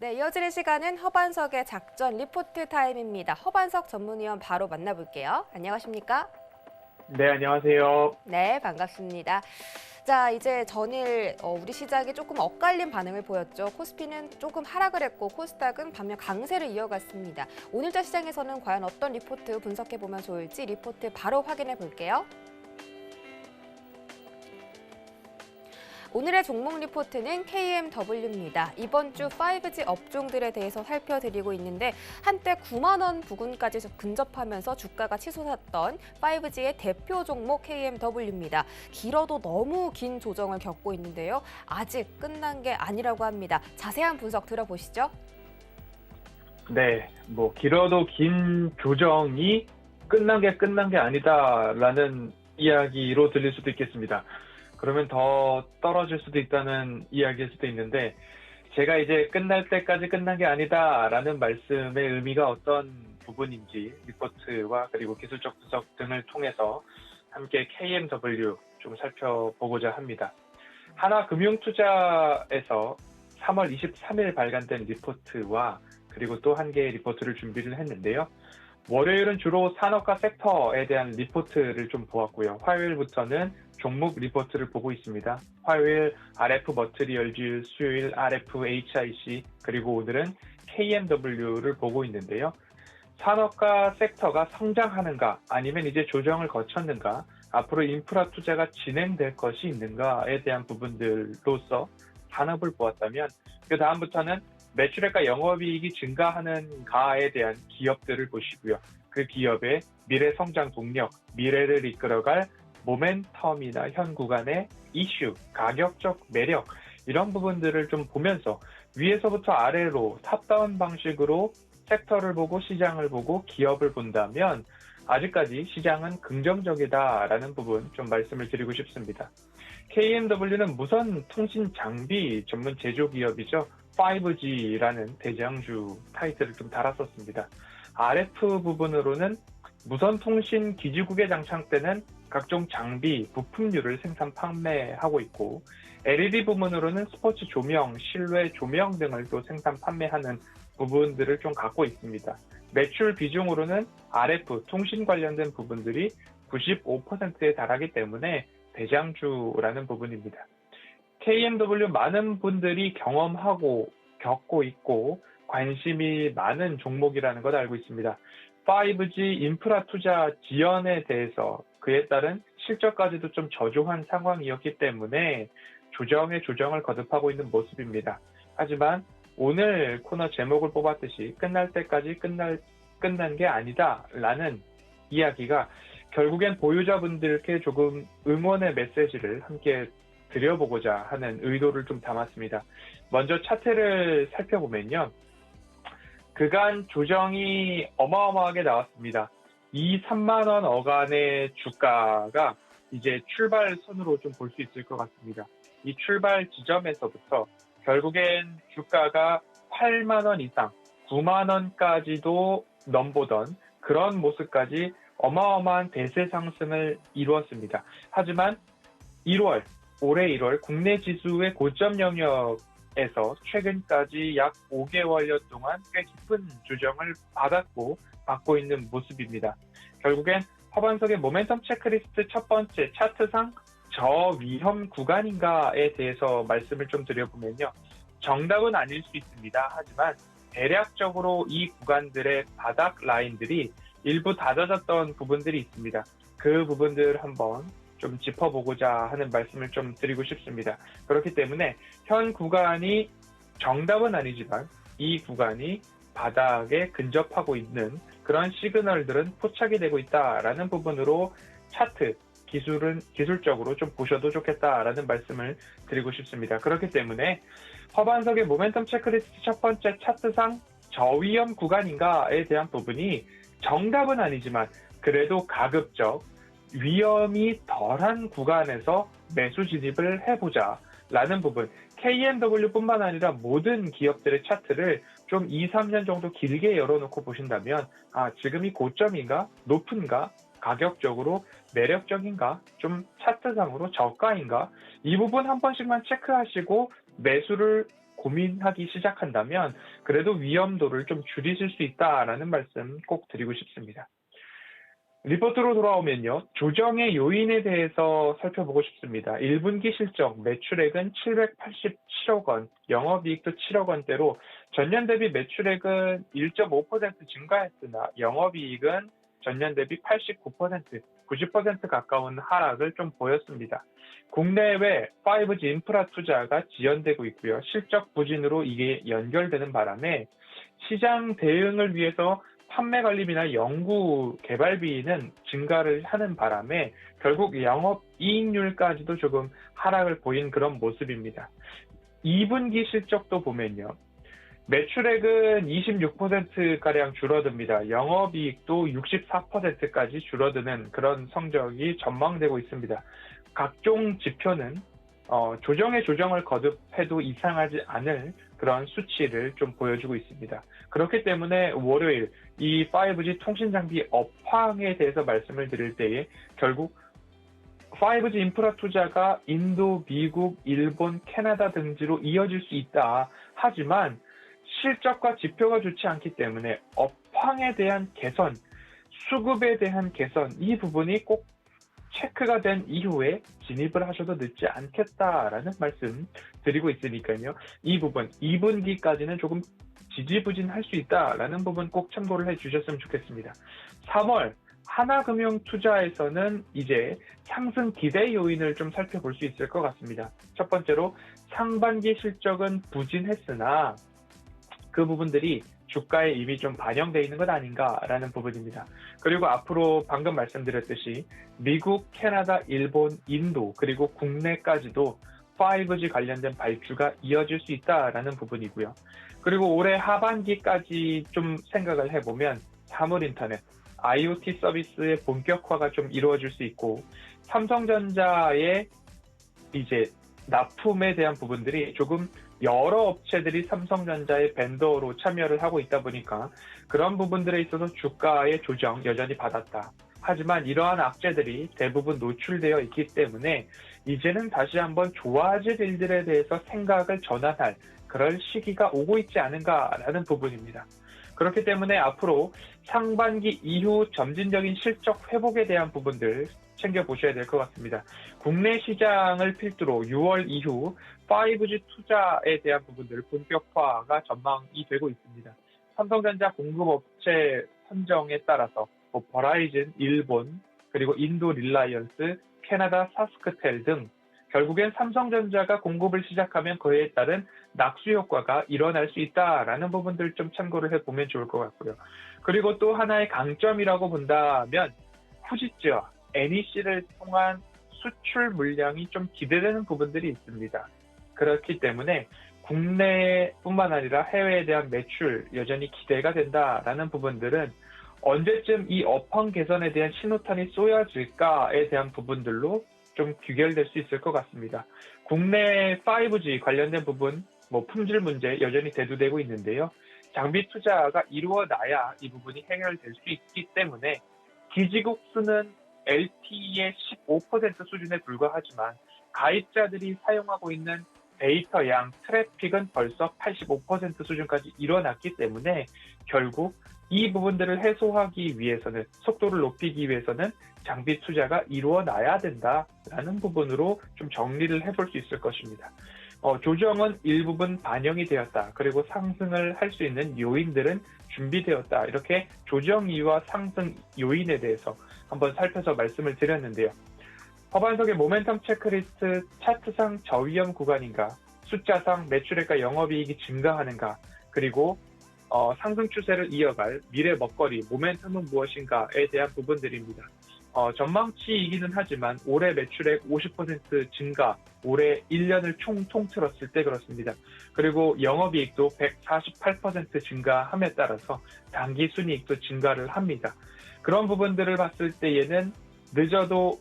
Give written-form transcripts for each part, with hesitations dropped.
네, 이어지는 시간은 허반석의 작전 리포트 타임입니다. 허반석 전문위원 바로 만나볼게요. 안녕하십니까? 네, 안녕하세요. 네, 반갑습니다. 자, 이제 전일 우리 시장이 조금 엇갈린 반응을 보였죠. 코스피는 조금 하락을 했고 코스닥은 반면 강세를 이어갔습니다. 오늘자 시장에서는 과연 어떤 리포트 분석해보면 좋을지 리포트 바로 확인해 볼게요. 오늘의 종목 리포트는 KMW입니다. 이번 주 5G 업종들에 대해서 살펴드리고 있는데 한때 9만 원 부근까지 근접하면서 주가가 치솟았던 5G의 대표 종목 KMW입니다. 길어도 너무 긴 조정을 겪고 있는데요. 아직 끝난 게 아니라고 합니다. 자세한 분석 들어보시죠. 네, 길어도 긴 조정이 끝난 게 아니다라는 이야기로 들릴 수도 있겠습니다. 그러면 더 떨어질 수도 있다는 이야기일 수도 있는데, 제가 이제 끝날 때까지 끝난 게 아니다라는 말씀의 의미가 어떤 부분인지 리포트와 그리고 기술적 분석 등을 통해서 함께 KMW 좀 살펴보고자 합니다. 하나금융투자에서 3월 23일 발간된 리포트와 그리고 또 한 개의 리포트를 준비를 했는데요. 월요일은 주로 산업과 섹터에 대한 리포트를 좀 보았고요. 화요일부터는 종목 리포트를 보고 있습니다. 화요일 RF 머티리얼즈, 수요일 RF HIC, 그리고 오늘은 KMW를 보고 있는데요. 산업과 섹터가 성장하는가, 아니면 이제 조정을 거쳤는가, 앞으로 인프라 투자가 진행될 것이 있는가에 대한 부분들로서 산업을 보았다면, 그 다음부터는 매출액과 영업이익이 증가하는가에 대한 기업들을 보시고요. 그 기업의 미래 성장 동력, 미래를 이끌어갈 모멘텀이나 현 구간의 이슈, 가격적 매력, 이런 부분들을 좀 보면서 위에서부터 아래로 탑다운 방식으로 섹터를 보고 시장을 보고 기업을 본다면 아직까지 시장은 긍정적이다라는 부분 좀 말씀을 드리고 싶습니다. KMW는 무선 통신 장비 전문 제조 기업이죠. 5G라는 대장주 타이틀을 좀 달았었습니다. RF 부분으로는 무선 통신 기지국에 장착되는 각종 장비, 부품류를 생산 판매하고 있고, LED 부분으로는 스포츠 조명, 실외 조명 등을 또 생산 판매하는 부분들을 좀 갖고 있습니다. 매출 비중으로는 RF, 통신 관련된 부분들이 95%에 달하기 때문에 대장주라는 부분입니다. KMW 많은 분들이 경험하고 겪고 있고 관심이 많은 종목이라는 걸 알고 있습니다. 5G 인프라 투자 지연에 대해서 그에 따른 실적까지도 좀 저조한 상황이었기 때문에 조정에 조정을 거듭하고 있는 모습입니다. 하지만 오늘 코너 제목을 뽑았듯이 끝날 때까지 끝난 게 아니다라는 이야기가 결국엔 보유자분들께 조금 응원의 메시지를 함께 드려보고자 하는 의도를 좀 담았습니다. 먼저 차트를 살펴보면요. 그간 조정이 어마어마하게 나왔습니다. 3만 원 어간의 주가가 이제 출발선으로 좀 볼 수 있을 것 같습니다. 이 출발 지점에서부터 결국엔 주가가 8만 원 이상, 9만 원까지도 넘보던 그런 모습까지 어마어마한 대세 상승을 이루었습니다. 하지만 올해 1월 국내 지수의 고점 영역에서 최근까지 약 5개월여 동안 꽤 깊은 조정을 받고 있는 모습입니다. 결국엔 허반석의 모멘텀 체크리스트 첫 번째 차트상 저위험 구간인가에 대해서 말씀을 좀 드려보면요. 정답은 아닐 수 있습니다. 하지만 대략적으로 이 구간들의 바닥 라인들이 일부 다져졌던 부분들이 있습니다. 그 부분들 한번 좀 짚어보고자 하는 말씀을 좀 드리고 싶습니다. 그렇기 때문에 현 구간이 정답은 아니지만 이 구간이 바닥에 근접하고 있는 그런 시그널들은 포착이 되고 있다라는 부분으로 차트, 기술적으로 좀 보셔도 좋겠다라는 말씀을 드리고 싶습니다. 그렇기 때문에 허반석의 모멘텀 체크리스트 첫 번째 차트상 저위험 구간인가에 대한 부분이 정답은 아니지만 그래도 가급적 위험이 덜한 구간에서 매수 진입을 해보자라는 부분. KMW뿐만 아니라 모든 기업들의 차트를 좀 2, 3년 정도 길게 열어놓고 보신다면 지금이 고점인가? 높은가? 가격적으로 매력적인가? 좀 차트상으로 저가인가? 이 부분 한 번씩만 체크하시고 매수를 고민하기 시작한다면 그래도 위험도를 좀 줄이실 수 있다라는 말씀 꼭 드리고 싶습니다. 리포트로 돌아오면요. 조정의 요인에 대해서 살펴보고 싶습니다. 1분기 실적 매출액은 787억 원, 영업이익도 7억 원대로 전년 대비 매출액은 1.5% 증가했으나 영업이익은 전년 대비 89%, 90% 가까운 하락을 좀 보였습니다. 국내외 5G 인프라 투자가 지연되고 있고요. 실적 부진으로 이게 연결되는 바람에 시장 대응을 위해서 판매 관리비나 연구 개발비는 증가를 하는 바람에 결국 영업이익률까지도 조금 하락을 보인 그런 모습입니다. 2분기 실적도 보면요. 매출액은 26%가량 줄어듭니다. 영업이익도 64%까지 줄어드는 그런 성적이 전망되고 있습니다. 각종 지표는 조정의 조정을 거듭해도 이상하지 않을 그런 수치를 좀 보여주고 있습니다. 그렇기 때문에 월요일 이 5G 통신장비 업황에 대해서 말씀을 드릴 때에 결국 5G 인프라 투자가 인도, 미국, 일본, 캐나다 등지로 이어질 수 있다. 하지만 실적과 지표가 좋지 않기 때문에 업황에 대한 개선, 수급에 대한 개선 이 부분이 꼭 체크가 된 이후에 진입을 하셔도 늦지 않겠다라는 말씀 드리고 있으니까요. 이 부분 2분기까지는 조금 지지부진할 수 있다라는 부분 꼭 참고를 해주셨으면 좋겠습니다. 3월 하나금융투자에서는 이제 상승 기대 요인을 좀 살펴볼 수 있을 것 같습니다. 첫 번째로 상반기 실적은 부진했으나 그 부분들이 주가에 이미 좀 반영되어 있는 것 아닌가라는 부분입니다. 그리고 앞으로 방금 말씀드렸듯이 미국, 캐나다, 일본, 인도 그리고 국내까지도 5G 관련된 발주가 이어질 수 있다라는 부분이고요. 그리고 올해 하반기까지 좀 생각을 해보면 사물인터넷, IoT 서비스의 본격화가 좀 이루어질 수 있고 삼성전자의 이제 납품에 대한 부분들이 조금 여러 업체들이 삼성전자의 벤더로 참여를 하고 있다 보니까 그런 부분들에 있어서 주가의 조정 여전히 받았다. 하지만 이러한 악재들이 대부분 노출되어 있기 때문에 이제는 다시 한번 좋아질 일들에 대해서 생각을 전환할 그럴 시기가 오고 있지 않은가라는 부분입니다. 그렇기 때문에 앞으로 상반기 이후 점진적인 실적 회복에 대한 부분들 챙겨보셔야 될 것 같습니다. 국내 시장을 필두로 6월 이후 5G 투자에 대한 부분들 본격화가 전망이 되고 있습니다. 삼성전자 공급업체 선정에 따라서 버라이즌, 일본, 그리고 인도 릴라이언스, 캐나다 사스크텔 등 결국엔 삼성전자가 공급을 시작하면 그에 따른 낙수 효과가 일어날 수 있다라는 부분들 좀 참고를 해보면 좋을 것 같고요. 그리고 또 하나의 강점이라고 본다면 후지츠와 NEC를 통한 수출 물량이 좀 기대되는 부분들이 있습니다. 그렇기 때문에 국내뿐만 아니라 해외에 대한 매출 여전히 기대가 된다라는 부분들은 언제쯤 이 업황 개선에 대한 신호탄이 쏘여질까에 대한 부분들로 좀 귀결될 수 있을 것 같습니다. 국내 5G 관련된 부분, 품질 문제 여전히 대두되고 있는데요. 장비 투자가 이루어나야 이 부분이 해결될 수 있기 때문에 기지국 수는 LTE의 15% 수준에 불과하지만 가입자들이 사용하고 있는 데이터 양, 트래픽은 벌써 85% 수준까지 일어났기 때문에 결국 이 부분들을 해소하기 위해서는 속도를 높이기 위해서는 장비 투자가 이루어나야 된다라는 부분으로 좀 정리를 해볼 수 있을 것입니다. 조정은 일부분 반영이 되었다. 그리고 상승을 할 수 있는 요인들은 준비되었다. 이렇게 조정 이유와 상승 요인에 대해서 한번 살펴서 말씀을 드렸는데요. 허반석의 모멘텀 체크리스트 차트상 저위험 구간인가, 숫자상 매출액과 영업이익이 증가하는가, 그리고 상승 추세를 이어갈 미래 먹거리, 모멘텀은 무엇인가에 대한 부분들입니다. 전망치이기는 하지만 올해 매출액 50% 증가, 올해 1년을 통틀었을 때 그렇습니다. 그리고 영업이익도 148% 증가함에 따라서 당기순이익도 증가를 합니다. 그런 부분들을 봤을 때에는 늦어도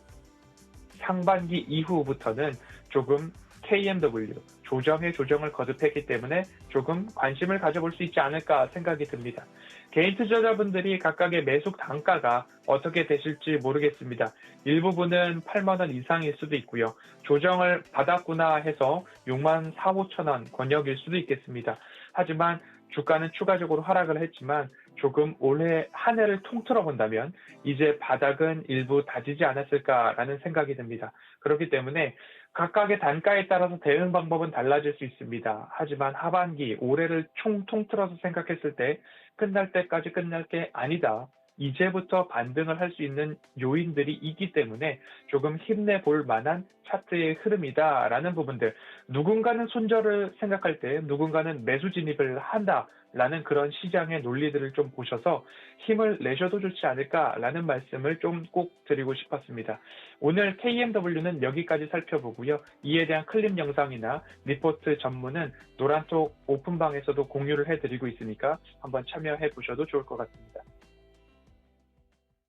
상반기 이후부터는 조금 KMW, 조정에 조정을 거듭했기 때문에 조금 관심을 가져볼 수 있지 않을까 생각이 듭니다. 개인 투자자분들이 각각의 매수 단가가 어떻게 되실지 모르겠습니다. 일부분은 8만 원 이상일 수도 있고요. 조정을 받았구나 해서 6만 4, 5천 원 권역일 수도 있겠습니다. 하지만 주가는 추가적으로 하락을 했지만 조금 올해 한 해를 통틀어 본다면 이제 바닥은 일부 다지지 않았을까라는 생각이 듭니다. 그렇기 때문에 각각의 단가에 따라서 대응 방법은 달라질 수 있습니다. 하지만 하반기, 올해를 통틀어서 생각했을 때 끝날 때까지 끝날 게 아니다. 이제부터 반등을 할 수 있는 요인들이 있기 때문에 조금 힘내볼 만한 차트의 흐름이다라는 부분들. 누군가는 손절을 생각할 때 누군가는 매수 진입을 한다라는 그런 시장의 논리들을 좀 보셔서 힘을 내셔도 좋지 않을까라는 말씀을 좀 꼭 드리고 싶었습니다. 오늘 KMW는 여기까지 살펴보고요. 이에 대한 클립 영상이나 리포트 전문은 노란톡 오픈방에서도 공유를 해드리고 있으니까 한번 참여해 보셔도 좋을 것 같습니다.